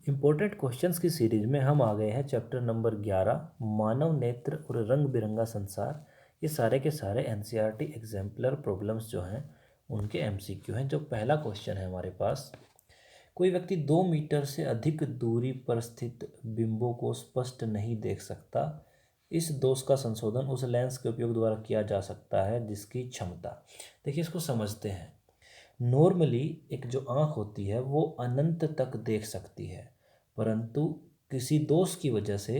Important questions की series में हम आ गए हैं चैप्टर नंबर 11 मानव नेत्र और रंग बिरंगा संसार। ये सारे के सारे एनसीईआरटी एग्जाम्पलर प्रॉब्लम्स जो हैं उनके एमसीक्यू हैं। जो पहला क्वेश्चन है हमारे पास, कोई व्यक्ति 2 मीटर से अधिक दूरी पर स्थित बिंबों को स्पष्ट नहीं देख सकता। इस दोष का संशोधन उस लेंस के उपयोग द्वारा किया जा सकता है जिसकी क्षमता। देखिए, इसको समझते हैं। नॉर्मली एक जो आँख होती है वो अनंत तक देख सकती है, परंतु किसी दोष की वजह से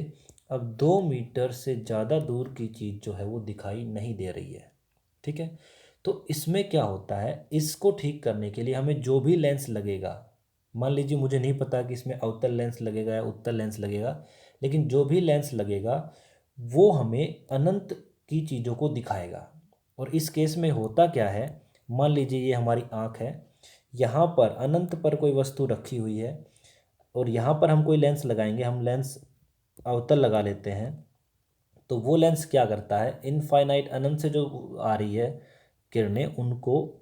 अब 2 मीटर से ज़्यादा दूर की चीज़ जो है वो दिखाई नहीं दे रही है। ठीक है, तो इसमें क्या होता है, इसको ठीक करने के लिए हमें जो भी लेंस लगेगा, मान लीजिए मुझे नहीं पता कि इसमें अवतल लेंस लगेगा या उत्तल लेंस लगेगा, लेकिन जो भी लेंस लगेगा वो हमें अनंत की चीज़ों को दिखाएगा। और इस केस में होता क्या है, मान लीजिए ये हमारी आँख है, यहाँ पर अनंत पर कोई वस्तु रखी हुई है और यहाँ पर हम कोई लेंस लगाएंगे, हम लेंस अवतल लगा लेते हैं, तो वो लेंस क्या करता है, इनफाइनाइट अनंत से जो आ रही है किरणें उनको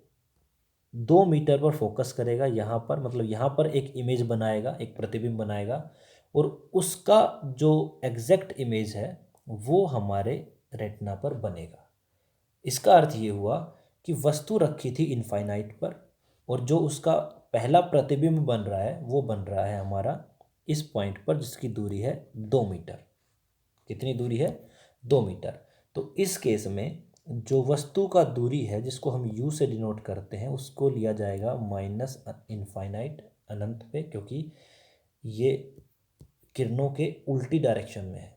2 मीटर पर फोकस करेगा। यहाँ पर मतलब यहाँ पर एक इमेज बनाएगा, एक प्रतिबिंब बनाएगा, और उसका जो एग्जैक्ट इमेज है वो हमारे रेटिना पर बनेगा। इसका अर्थ ये हुआ कि वस्तु रखी थी इनफाइनाइट पर और जो उसका पहला प्रतिबिंब बन रहा है वो बन रहा है हमारा इस पॉइंट पर, जिसकी दूरी है 2 मीटर। कितनी दूरी है? 2 मीटर। तो इस केस में जो वस्तु का दूरी है जिसको हम यू से डिनोट करते हैं उसको लिया जाएगा माइनस इनफाइनाइट अनंत पे, क्योंकि ये किरणों के उल्टी डायरेक्शन में है।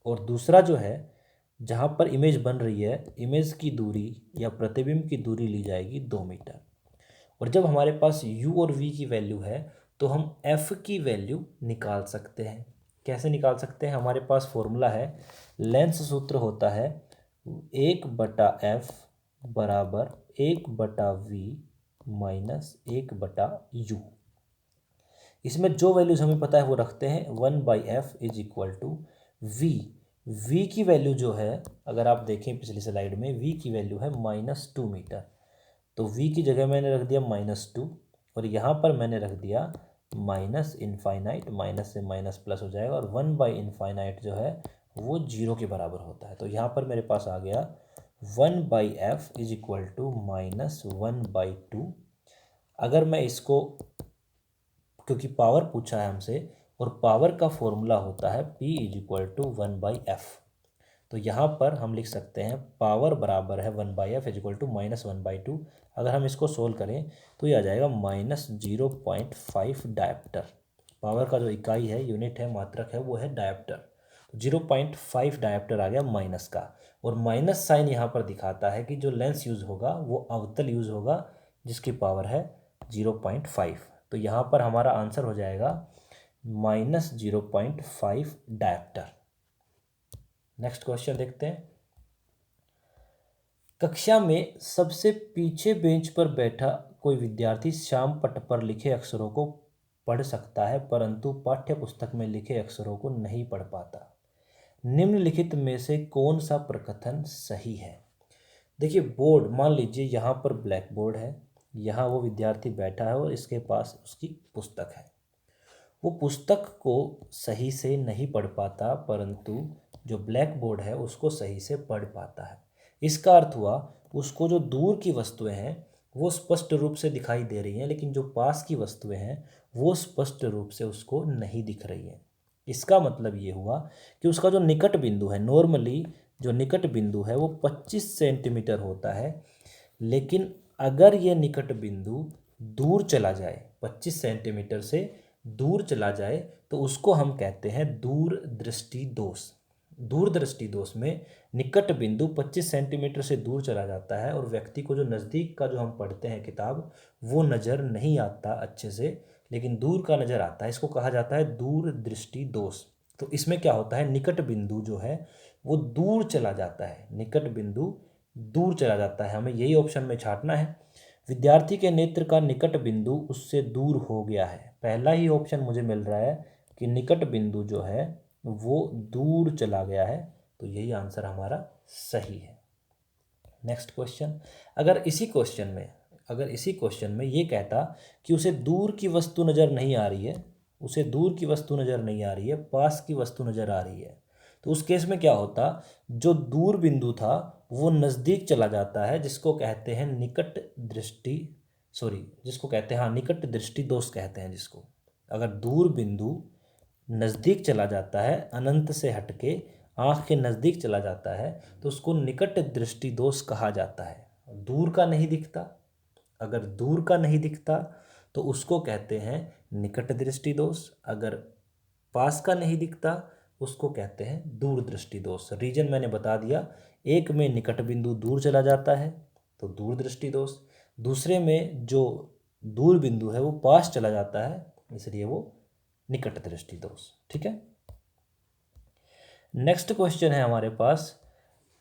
और दूसरा जो है, जहाँ पर इमेज बन रही है, इमेज की दूरी या प्रतिबिंब की दूरी ली जाएगी 2 मीटर। और जब हमारे पास u और v की वैल्यू है तो हम f की वैल्यू निकाल सकते हैं। कैसे निकाल सकते हैं? हमारे पास फॉर्मूला है, लेंस सूत्र होता है 1/f बराबर 1/v माइनस 1/u। इसमें जो वैल्यूज हमें पता है वो रखते हैं। 1/f is equal to v। v की वैल्यू जो है, अगर आप देखें पिछली स्लाइड में, v की वैल्यू है -2 मीटर। तो v की जगह मैंने रख दिया -2 और यहाँ पर मैंने रख दिया माइनस इनफाइनाइट, माइनस से माइनस प्लस हो जाएगा, और 1/इनफाइनाइट जो है वो 0 के बराबर होता है। तो यहाँ पर मेरे पास आ गया 1/f इज इक्वल टू -1/2। अगर मैं इसको, क्योंकि पावर पूछा है हमसे और पावर का फॉर्मूला होता है p is equal to 1/f, तो यहाँ पर हम लिख सकते हैं पावर बराबर है 1/f इज इक्वल टू -1/2। अगर हम इसको सोल्व करें तो ये आ जाएगा -0.5 डायप्टर। पावर का जो इकाई है, यूनिट है, मात्रक है, वो है डायप्टर। तो 0.5 डायप्टर आ गया माइनस का, और माइनस साइन यहाँ पर दिखाता है कि जो लेंस यूज़ होगा वो अवतल यूज़ होगा जिसकी पावर है 0.5। तो यहाँ पर हमारा आंसर हो जाएगा -0.5 डायप्टर। नेक्स्ट क्वेश्चन देखते हैं। कक्षा में सबसे पीछे बेंच पर बैठा कोई विद्यार्थी श्याम पट्ट पर लिखे अक्षरों को पढ़ सकता है, परंतु पाठ्य पुस्तक में लिखे अक्षरों को नहीं पढ़ पाता। निम्नलिखित में से कौन सा प्रकथन सही है? देखिए, बोर्ड, मान लीजिए यहाँ पर ब्लैक बोर्ड है, यहाँ वो विद्यार्थी बैठा है और इसके पास उसकी पुस्तक है। वो पुस्तक को सही से नहीं पढ़ पाता, परंतु जो ब्लैक बोर्ड है उसको सही से पढ़ पाता है। इसका अर्थ हुआ उसको जो दूर की वस्तुएं हैं वो स्पष्ट रूप से दिखाई दे रही हैं, लेकिन जो पास की वस्तुएं हैं वो स्पष्ट रूप से उसको नहीं दिख रही हैं। इसका मतलब ये हुआ कि उसका जो निकट बिंदु है, नॉर्मली जो निकट बिंदु है वो 25 सेंटीमीटर होता है, लेकिन अगर ये निकट बिंदु दूर चला जाए, 25 सेंटीमीटर से दूर चला जाए, तो उसको हम कहते हैं दूर दृष्टि दोष। दूर दृष्टि दोष में निकट बिंदु 25 सेंटीमीटर से दूर चला जाता है और व्यक्ति को जो नज़दीक का जो हम पढ़ते हैं किताब वो नज़र नहीं आता अच्छे से, लेकिन दूर का नज़र आता है। इसको कहा जाता है दूर दृष्टि दोष। तो इसमें क्या होता है, निकट बिंदु जो है वो दूर चला जाता है, निकट बिंदु दूर चला जाता है। हमें यही ऑप्शन में छांटना है। विद्यार्थी के नेत्र का निकट बिंदु उससे दूर हो गया है। पहला ही ऑप्शन मुझे मिल रहा है कि निकट बिंदु जो है वो दूर चला गया है, तो यही आंसर हमारा सही है। Next question. अगर इसी क्वेश्चन में ये कहता कि उसे दूर की वस्तु नज़र नहीं आ रही है, उसे दूर की वस्तु नज़र नहीं आ रही है, पास की वस्तु नज़र आ रही है। तो उस केस में क्या होता, जो दूर बिंदु था वो नज़दीक चला जाता है, जिसको कहते हैं निकट दृष्टि, जिसको कहते हैं, हाँ, निकट दृष्टि दोष कहते हैं जिसको। अगर दूर बिंदु नज़दीक चला जाता है, अनंत से हटके आँख के नज़दीक चला जाता है, तो उसको निकट दृष्टि दोष कहा जाता है। दूर का नहीं दिखता, अगर दूर का नहीं दिखता तो उसको कहते हैं निकट दृष्टि दोष, अगर पास का नहीं दिखता उसको कहते हैं दूर दृष्टि दोष। रीजन मैंने बता दिया, एक में निकट बिंदु दूर चला जाता है तो दूर दृष्टि दोष, दूसरे में जो दूर बिंदु है वो पास चला जाता है, इसलिए वो निकट दृष्टि दोष। ठीक है। नेक्स्ट क्वेश्चन है हमारे पास,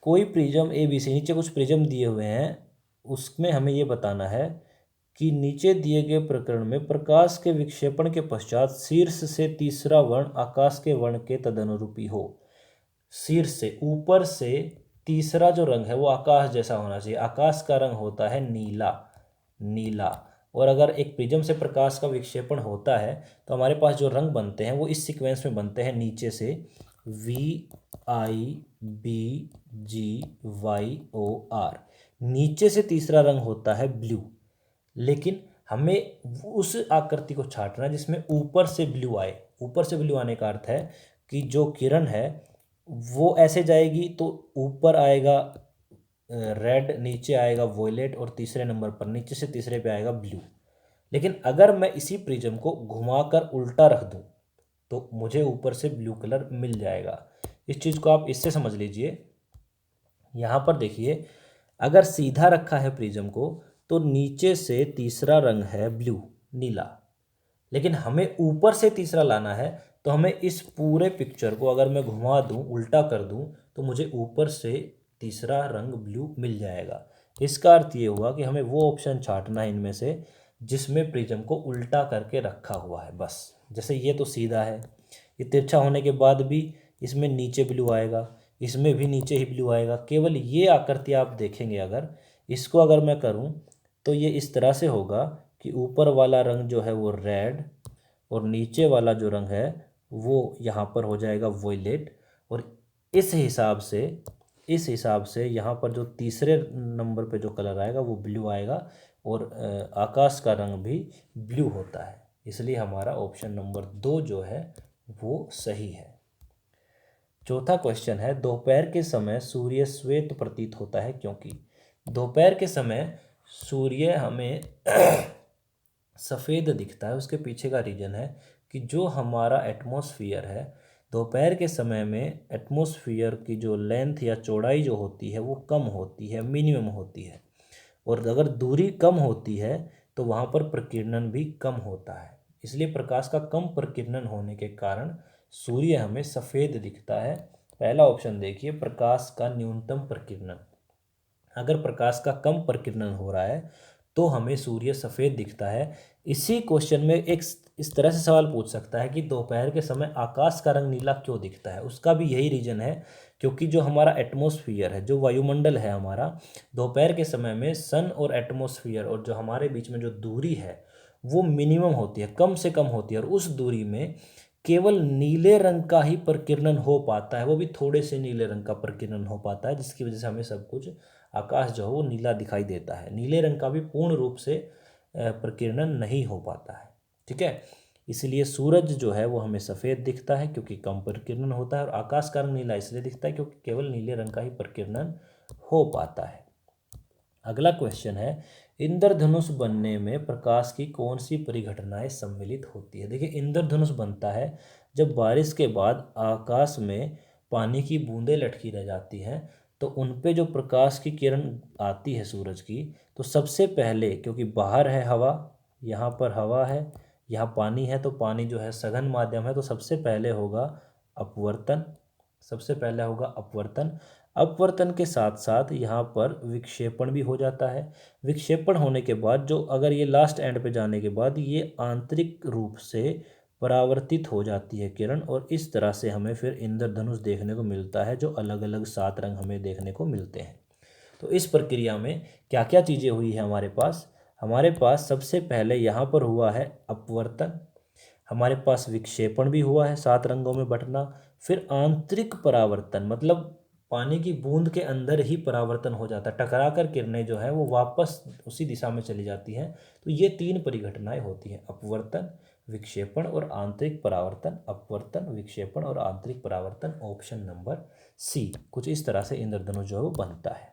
कोई प्रिज्म ए बी सी, नीचे कुछ प्रिज्म दिए हुए हैं, उसमें हमें ये बताना है कि नीचे दिए गए प्रकरण में प्रकाश के विक्षेपण के पश्चात शीर्ष से तीसरा वर्ण आकाश के वर्ण के तदनुरूपी हो। शीर्ष से, ऊपर से तीसरा जो रंग है वो आकाश जैसा होना चाहिए। आकाश का रंग होता है नीला, नीला। और अगर एक प्रिज्म से प्रकाश का विक्षेपण होता है तो हमारे पास जो रंग बनते हैं वो इस सीक्वेंस में बनते हैं, नीचे से VIBGYOR। नीचे से तीसरा रंग होता है ब्लू, लेकिन हमें उस आकृति को छांटना जिसमें ऊपर से ब्लू आए। ऊपर से ब्लू आने का अर्थ है कि जो किरण है वो ऐसे जाएगी तो ऊपर आएगा रेड, नीचे आएगा वॉयलेट, और तीसरे नंबर पर नीचे से तीसरे पे आएगा ब्लू। लेकिन अगर मैं इसी प्रिज्म को घुमाकर उल्टा रख दूं तो मुझे ऊपर से ब्लू कलर मिल जाएगा। इस चीज़ को आप इससे समझ लीजिए। यहाँ पर देखिए, अगर सीधा रखा है प्रिज्म को तो नीचे से तीसरा रंग है ब्लू, नीला, लेकिन हमें ऊपर से तीसरा लाना है तो हमें इस पूरे पिक्चर को अगर मैं घुमा दूं, उल्टा कर दूं, तो मुझे ऊपर से तीसरा रंग ब्लू मिल जाएगा। इसका अर्थ ये हुआ कि हमें वो ऑप्शन छांटना है इनमें से जिसमें प्रिज्म को उल्टा करके रखा हुआ है। बस, जैसे ये तो सीधा है, ये तिरछा होने के बाद भी इसमें नीचे ब्लू आएगा, इसमें भी नीचे ही ब्लू आएगा। केवल ये आकृति आप देखेंगे, अगर इसको अगर मैं करूं तो ये इस तरह से होगा कि ऊपर वाला रंग जो है वो रेड और नीचे वाला जो रंग है वो यहाँ पर हो जाएगा वॉयलेट, और इस हिसाब से यहाँ पर जो तीसरे नंबर पे जो कलर आएगा वो ब्लू आएगा, और आकाश का रंग भी ब्लू होता है। इसलिए हमारा ऑप्शन नंबर 2 जो है वो सही है। चौथा क्वेश्चन है, दोपहर के समय सूर्य श्वेत प्रतीत होता है क्योंकि। दोपहर के समय सूर्य हमें सफ़ेद दिखता है, उसके पीछे का रीज़न है कि जो हमारा एटमॉस्फेयर है, दोपहर के समय में एटमॉस्फेयर की जो लेंथ या चौड़ाई जो होती है वो कम होती है, मिनिमम होती है, और अगर दूरी कम होती है तो वहाँ पर प्रकीर्णन भी कम होता है। इसलिए प्रकाश का कम प्रकीर्णन होने के कारण सूर्य हमें सफ़ेद दिखता है। पहला ऑप्शन देखिए, प्रकाश का न्यूनतम प्रकीर्णन। अगर प्रकाश का कम प्रकीर्णन हो रहा है तो हमें सूर्य सफ़ेद दिखता है। इसी क्वेश्चन में एक इस तरह से सवाल पूछ सकता है कि दोपहर के समय आकाश का रंग नीला क्यों दिखता है। उसका भी यही रीज़न है, क्योंकि जो हमारा एटमॉस्फेयर है, जो वायुमंडल है हमारा, दोपहर के समय में सन और एटमॉस्फेयर और जो हमारे बीच में जो दूरी है वो मिनिमम होती है, कम से कम होती है, और उस दूरी में केवल नीले रंग का ही प्रकीर्णन हो पाता है, वो भी थोड़े से नीले रंग का प्रकीर्णन हो पाता है, जिसकी वजह से हमें सब कुछ आकाश जो है वो नीला दिखाई देता है। नीले रंग का भी पूर्ण रूप से प्रकीर्णन नहीं हो पाता है। ठीक है, इसलिए सूरज जो है वो हमें सफ़ेद दिखता है क्योंकि कम प्रकीर्णन होता है, और आकाश का रंग नीला इसलिए दिखता है क्योंकि केवल नीले रंग का ही प्रकीर्णन हो पाता है। अगला क्वेश्चन है, इंद्रधनुष बनने में प्रकाश की कौन सी परिघटनाएं सम्मिलित होती है। देखिए, इंद्रधनुष बनता है जब बारिश के बाद आकाश में पानी की बूंदें लटकी रह जाती हैं, तो उन पे जो प्रकाश की किरण आती है सूरज की, तो सबसे पहले, क्योंकि बाहर है हवा, यहाँ पर हवा है, यहाँ पानी है, तो पानी जो है सघन माध्यम है, तो सबसे पहले होगा अपवर्तन। सबसे पहले होगा अपवर्तन। अपवर्तन के साथ साथ यहाँ पर विक्षेपण भी हो जाता है। विक्षेपण होने के बाद जो, अगर ये लास्ट एंड पे जाने के बाद ये आंतरिक रूप से परावर्तित हो जाती है किरण, और इस तरह से हमें फिर इंद्रधनुष देखने को मिलता है, जो अलग अलग 7 रंग हमें देखने को मिलते हैं। तो इस प्रक्रिया में क्या क्या चीज़ें हुई है हमारे पास सबसे पहले यहाँ पर हुआ है अपवर्तन। हमारे पास विक्षेपण भी हुआ है 7 रंगों में बंटना। फिर आंतरिक परावर्तन, मतलब पानी की बूंद के अंदर ही परावर्तन हो जाता है, टकरा कर किरणें जो है वो वापस उसी दिशा में चली जाती हैं। तो ये 3 परिघटनाएं होती हैं, अपवर्तन, विक्षेपण और आंतरिक परावर्तन। अपवर्तन, विक्षेपण और आंतरिक परावर्तन, ऑप्शन नंबर सी। कुछ इस तरह से इंद्रधनुष जो है वो बनता है।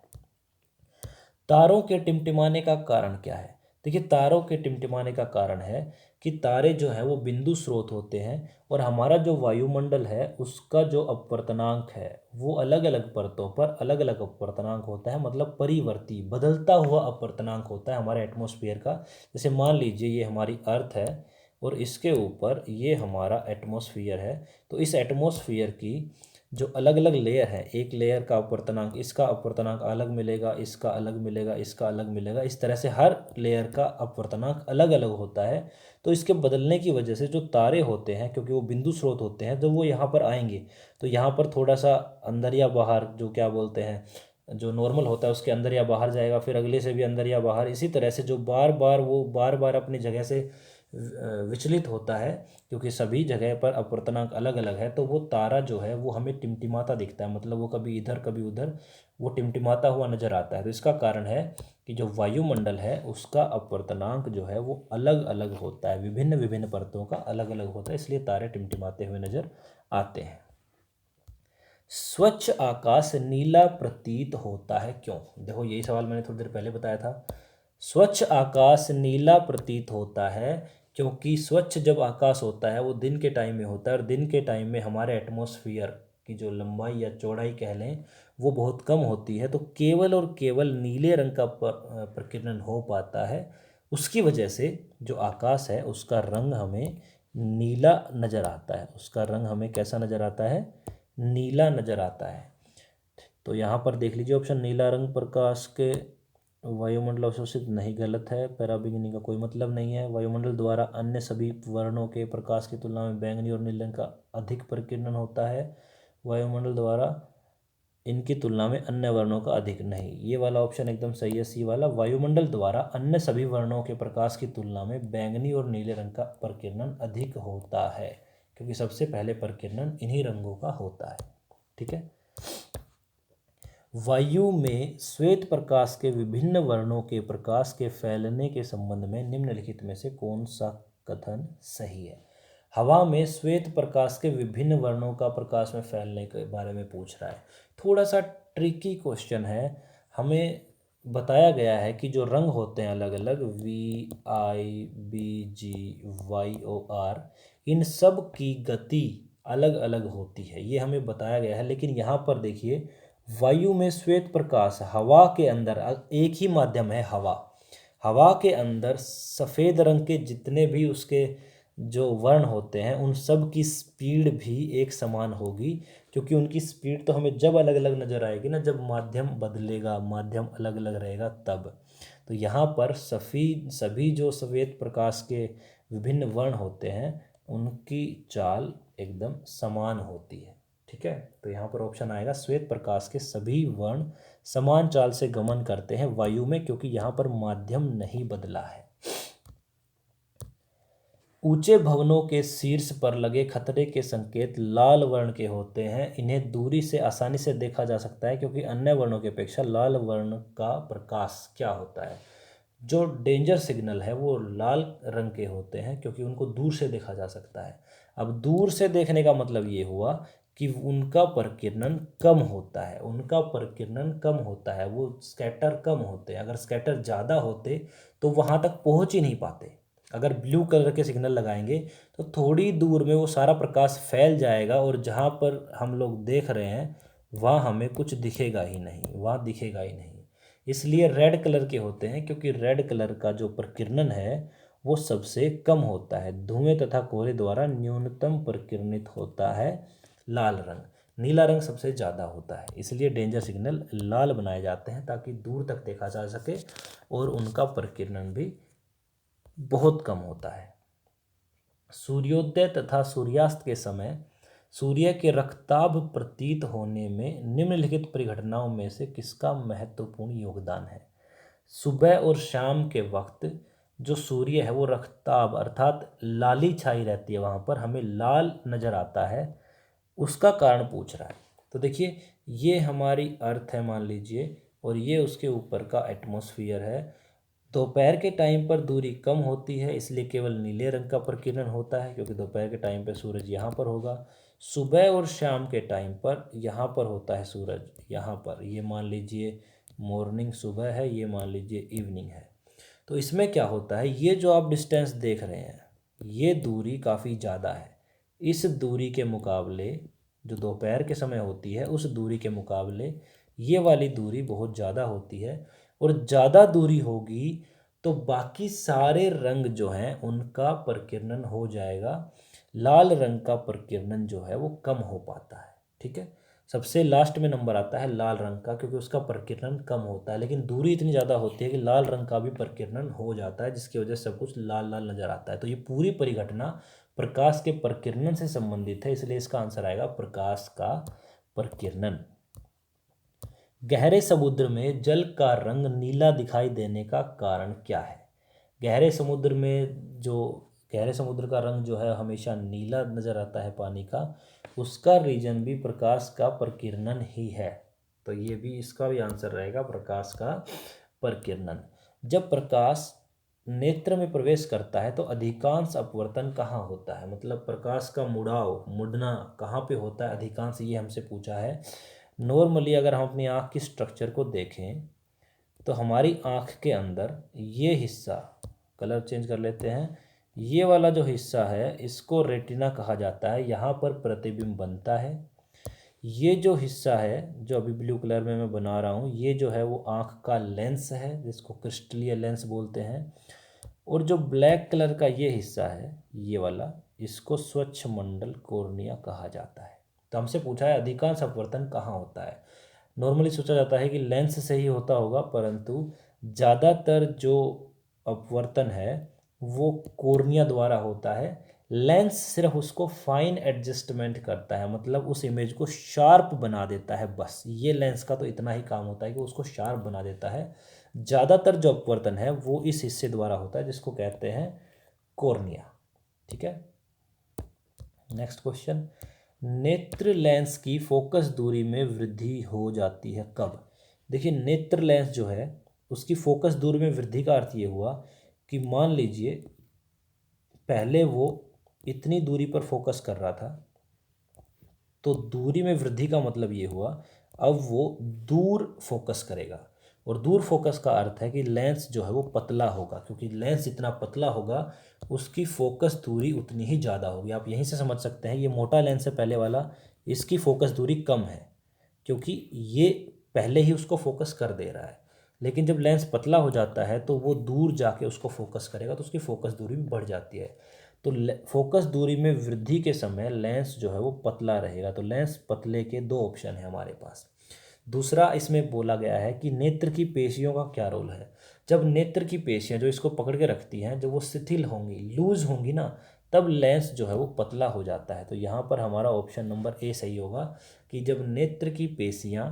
तारों के टिमटिमाने का कारण क्या है? देखिए, तारों के टिमटिमाने का कारण है कि तारे जो हैं वो बिंदु स्रोत होते हैं और हमारा जो वायुमंडल है उसका जो अपवर्तनांक है वो अलग अलग परतों पर अलग अलग अपवर्तनांक होता है, मतलब परिवर्ती बदलता हुआ अपवर्तनांक होता है हमारे एटमॉस्फेयर का। जैसे मान लीजिए ये हमारी अर्थ है और इसके ऊपर ये हमारा एटमॉस्फेयर है, तो इस एटमॉस्फेयर की जो अलग अलग लेयर है, एक लेयर का अपवर्तनांक, इसका अपवर्तनांक अलग मिलेगा, इसका अलग मिलेगा, इसका अलग मिलेगा, इस तरह से हर लेयर का अपवर्तनांक अलग अलग होता है। तो इसके बदलने की वजह से जो तारे होते हैं, क्योंकि वो बिंदु स्रोत होते हैं, जब वो यहाँ पर आएंगे तो यहाँ पर थोड़ा सा अंदर या बाहर, जो क्या बोलते हैं, जो नॉर्मल होता है उसके अंदर या बाहर जाएगा, फिर अगले से भी अंदर या बाहर, इसी तरह से जो बार बार अपनी जगह से विचलित होता है, क्योंकि सभी जगह पर अपवर्तनांक अलग अलग है। तो वो तारा जो है वो हमें टिमटिमाता दिखता है, मतलब वो कभी इधर कभी उधर वो टिमटिमाता हुआ नजर आता है। तो इसका कारण है कि जो वायुमंडल है उसका अपवर्तनांक जो है वो अलग अलग होता है, विभिन्न विभिन्न परतों का अलग अलग होता है, इसलिए तारे टिमटिमाते हुए नजर आते हैं। स्वच्छ आकाश नीला प्रतीत होता है क्यों? देखो, यही सवाल मैंने थोड़ी देर पहले बताया था। स्वच्छ आकाश नीला प्रतीत होता है क्योंकि स्वच्छ जब आकाश होता है वो दिन के टाइम में होता है, और दिन के टाइम में हमारे एटमॉस्फेयर की जो लंबाई या चौड़ाई कह लें वो बहुत कम होती है, तो केवल और केवल नीले रंग का प्रकीर्णन हो पाता है। उसकी वजह से जो आकाश है उसका रंग हमें नीला नज़र आता है, उसका रंग हमें कैसा नज़र आता है? नीला नज़र आता है। तो यहाँ पर देख लीजिए ऑप्शन, नीला रंग प्रकाश के वायुमंडल अवशोषित नहीं, गलत है। पैरा बिगिनिंग का कोई मतलब नहीं है। वायुमंडल द्वारा अन्य सभी वर्णों के प्रकाश की तुलना में बैंगनी और नीले रंग का अधिक प्रकीर्णन होता है। वायुमंडल द्वारा इनकी तुलना में अन्य वर्णों का अधिक नहीं, ये वाला ऑप्शन एकदम सही है, सी वाला। वायुमंडल द्वारा अन्य सभी वर्णों के प्रकाश की तुलना में बैंगनी और नीले रंग का प्रकीर्णन अधिक होता है, क्योंकि सबसे पहले प्रकीर्णन इन्हीं रंगों का होता है। ठीक है। वायु में श्वेत प्रकाश के विभिन्न वर्णों के प्रकाश के फैलने के संबंध में निम्नलिखित में से कौन सा कथन सही है? हवा में श्वेत प्रकाश के विभिन्न वर्णों का प्रकाश में फैलने के बारे में पूछ रहा है। थोड़ा सा ट्रिकी क्वेश्चन है। हमें बताया गया है कि जो रंग होते हैं अलग अलग, VIBGYOR, इन सब की गति अलग अलग होती है, ये हमें बताया गया है। लेकिन यहाँ पर देखिए, वायु में श्वेत प्रकाश, हवा के अंदर एक ही माध्यम है हवा, हवा के अंदर सफ़ेद रंग के जितने भी उसके जो वर्ण होते हैं उन सब की स्पीड भी एक समान होगी, क्योंकि उनकी स्पीड तो हमें जब अलग अलग नज़र आएगी ना, जब माध्यम बदलेगा, माध्यम अलग अलग रहेगा तब। तो यहाँ पर सभी जो श्वेत प्रकाश के विभिन्न वर्ण होते हैं उनकी चाल एकदम समान होती है। ठीक है। तो यहाँ पर ऑप्शन आएगा, श्वेत प्रकाश के सभी वर्ण समान चाल से गमन करते हैं वायु में, क्योंकि यहाँ पर माध्यम नहीं बदला है। ऊंचे भवनों के शीर्ष पर लगे खतरे के संकेत लाल वर्ण के होते हैं। इन्हें दूरी से आसानी से देखा जा सकता है, क्योंकि अन्य वर्णों की अपेक्षा लाल वर्ण का प्रकाश क्या होता है? जो डेंजर सिग्नल है वो लाल रंग के होते हैं, क्योंकि उनको दूर से देखा जा सकता है। अब दूर से देखने का मतलब ये हुआ कि उनका प्रकीर्णन कम होता है, उनका प्रकीर्णन कम होता है, वो स्कैटर कम होते हैं। अगर स्कैटर ज़्यादा होते तो वहाँ तक पहुँच ही नहीं पाते। अगर ब्लू कलर के सिग्नल लगाएंगे तो थोड़ी दूर में वो सारा प्रकाश फैल जाएगा, और जहाँ पर हम लोग देख रहे हैं वहाँ हमें कुछ दिखेगा ही नहीं, वहाँ दिखेगा ही नहीं। इसलिए रेड कलर के होते हैं, क्योंकि रेड कलर का जो प्रकीर्णन है वो सबसे कम होता है। धुएं तथा कोहरे द्वारा न्यूनतम प्रकीर्णित होता है लाल रंग। नीला रंग सबसे ज़्यादा होता है, इसलिए डेंजर सिग्नल लाल बनाए जाते हैं ताकि दूर तक देखा जा सके, और उनका प्रकीर्णन भी बहुत कम होता है। सूर्योदय तथा सूर्यास्त के समय सूर्य के रक्ताभ प्रतीत होने में निम्नलिखित परिघटनाओं में से किसका महत्वपूर्ण योगदान है? सुबह और शाम के वक्त जो सूर्य है वो रक्ताब अर्थात लाली छाई रहती है, वहाँ पर हमें लाल नज़र आता है, उसका कारण पूछ रहा है। तो देखिए ये हमारी अर्थ है मान लीजिए, और ये उसके ऊपर का एटमॉस्फेयर है। दोपहर के टाइम पर दूरी कम होती है, इसलिए केवल नीले रंग का प्रकीर्णन होता है, क्योंकि दोपहर के टाइम पर सूरज यहाँ पर होगा। सुबह और शाम के टाइम पर यहाँ पर होता है सूरज, यहाँ पर, ये मान लीजिए मॉर्निंग सुबह है, ये मान लीजिए इवनिंग है। तो इसमें क्या होता है, ये जो आप डिस्टेंस देख रहे हैं, ये दूरी काफ़ी ज़्यादा है। इस दूरी के मुकाबले जो दोपहर के समय होती है, उस दूरी के मुकाबले ये वाली दूरी बहुत ज़्यादा होती है। और ज़्यादा दूरी होगी तो बाकी सारे रंग जो हैं उनका प्रकीर्णन हो जाएगा, लाल रंग का प्रकीर्णन जो है वो कम हो पाता है। ठीक है, सबसे लास्ट में नंबर आता है लाल रंग का, क्योंकि उसका प्रकीर्णन कम होता है, लेकिन दूरी इतनी ज़्यादा होती है कि लाल रंग का भी प्रकीर्णन हो जाता है, जिसकी वजह से सब कुछ लाल लाल नज़र आता है। तो ये पूरी परिघटना प्रकाश के प्रकीर्णन से संबंधित है, इसलिए इसका आंसर आएगा प्रकाश का प्रकीर्णन। गहरे समुद्र में जल का रंग नीला दिखाई देने का कारण क्या है? गहरे समुद्र में जो गहरे समुद्र का रंग जो है हमेशा नीला नज़र आता है पानी का, उसका रीजन भी प्रकाश का प्रकीर्णन ही है। तो ये भी, इसका भी आंसर रहेगा प्रकाश का प्रकीर्णन। जब प्रकाश नेत्र में प्रवेश करता है तो अधिकांश अपवर्तन कहाँ होता है, मतलब प्रकाश का मुड़ना कहाँ पे होता है अधिकांश, ये हमसे पूछा है। नॉर्मली अगर हम अपनी आँख की स्ट्रक्चर को देखें तो हमारी आँख के अंदर ये हिस्सा, कलर चेंज कर लेते हैं, ये वाला जो हिस्सा है इसको रेटिना कहा जाता है, यहाँ पर प्रतिबिंब बनता है। ये जो हिस्सा है जो अभी ब्लू कलर में मैं बना रहा हूँ, ये जो है वो आँख का लेंस है, जिसको क्रिस्टलीय लेंस बोलते हैं। और जो ब्लैक कलर का ये हिस्सा है, ये वाला, इसको स्वच्छ मंडल कॉर्निया कहा जाता है। तो हमसे पूछा है अधिकांश अपवर्तन कहाँ होता है। नॉर्मली सोचा जाता है कि लेंस से ही होता होगा, परंतु ज़्यादातर जो अपवर्तन है वो कॉर्निया द्वारा होता है। लेंस सिर्फ उसको फाइन एडजस्टमेंट करता है, मतलब उस इमेज को शार्प बना देता है, बस ये लेंस का तो इतना ही काम होता है कि उसको शार्प बना देता है। ज़्यादातर जो अपवर्तन है वो इस हिस्से द्वारा होता है, जिसको कहते हैं कॉर्निया। ठीक है, नेक्स्ट क्वेश्चन। नेत्र लेंस की फोकस दूरी में वृद्धि हो जाती है कब? देखिए नेत्र लेंस जो है उसकी फोकस दूरी में वृद्धि का अर्थ ये हुआ कि मान लीजिए पहले वो इतनी दूरी पर फोकस कर रहा था, तो दूरी में वृद्धि का मतलब ये हुआ अब वो दूर फोकस करेगा। और दूर फोकस का अर्थ है कि लेंस जो है वो पतला होगा, क्योंकि लेंस जितना पतला होगा उसकी फोकस दूरी उतनी ही ज़्यादा होगी। आप यहीं से समझ सकते हैं, ये मोटा लेंस है पहले वाला, इसकी फोकस दूरी कम है क्योंकि ये पहले ही उसको फोकस कर दे रहा है। लेकिन जब लेंस पतला हो जाता है तो वो दूर जाके उसको फोकस करेगा, तो उसकी फोकस दूरी भी बढ़ जाती है। तो फोकस दूरी में वृद्धि के समय लेंस जो है वो पतला रहेगा। तो लेंस पतले के दो ऑप्शन है हमारे पास। दूसरा इसमें बोला गया है कि नेत्र की पेशियों का क्या रोल है। जब नेत्र की पेशियां जो इसको पकड़ के रखती हैं, जब वो शिथिल होंगी, लूज होंगी ना, तब लेंस जो है वो पतला हो जाता है। तो यहाँ पर हमारा ऑप्शन नंबर ए सही होगा कि जब नेत्र की पेशियां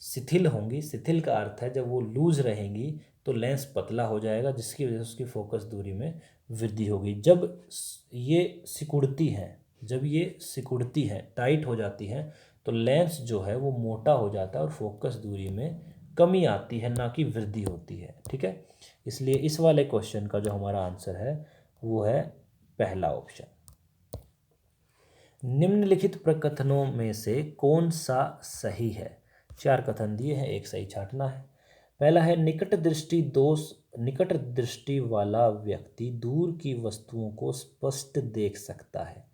शिथिल होंगी, शिथिल का अर्थ है जब वो लूज रहेंगी तो लेंस पतला हो जाएगा, जिसकी वजह से उसकी फोकस दूरी में वृद्धि होगी। ये सिकुड़ती हैं जब ये सिकुड़ती हैं, टाइट हो जाती हैं, तो लेंस जो है वो मोटा हो जाता है और फोकस दूरी में कमी आती है, ना कि वृद्धि होती है। ठीक है, इसलिए इस वाले क्वेश्चन का जो हमारा आंसर है वो है पहला ऑप्शन। निम्नलिखित प्रकथनों में से कौन सा सही है? चार कथन दिए हैं, एक सही छांटना है। पहला है निकट दृष्टि वाला व्यक्ति दूर की वस्तुओं को स्पष्ट देख सकता है।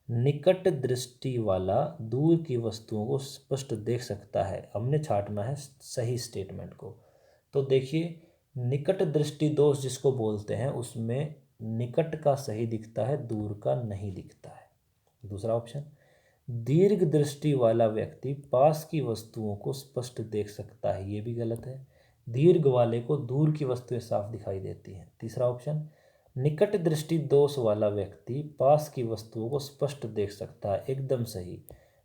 निकट दृष्टि वाला दूर की वस्तुओं को स्पष्ट देख सकता है, हमने छांटना है सही स्टेटमेंट को। तो देखिए निकट दृष्टि दोष जिसको बोलते हैं उसमें निकट का सही दिखता है, दूर का नहीं दिखता है। दूसरा ऑप्शन, दीर्घ दृष्टि वाला व्यक्ति पास की वस्तुओं को स्पष्ट देख सकता है, ये भी गलत है। दीर्घ वाले को दूर की वस्तुएं साफ दिखाई देती हैं। तीसरा ऑप्शन, निकट दृष्टि दोष वाला व्यक्ति पास की वस्तुओं को स्पष्ट देख सकता है, एकदम सही।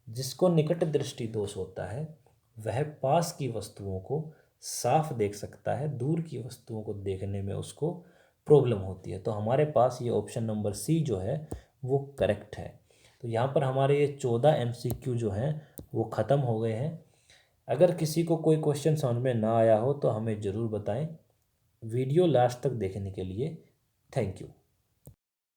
जिसको निकट दृष्टि दोष होता है वह पास की वस्तुओं को साफ देख सकता है, दूर की वस्तुओं को देखने में उसको प्रॉब्लम होती है। तो हमारे पास ये ऑप्शन नंबर सी जो है वो करेक्ट है। तो यहाँ पर हमारे ये 14 MCQ जो हैं वो ख़त्म हो गए हैं। अगर किसी को कोई क्वेश्चन समझ में ना आया हो तो हमें ज़रूर बताएं। वीडियो लास्ट तक देखने के लिए थैंक यू।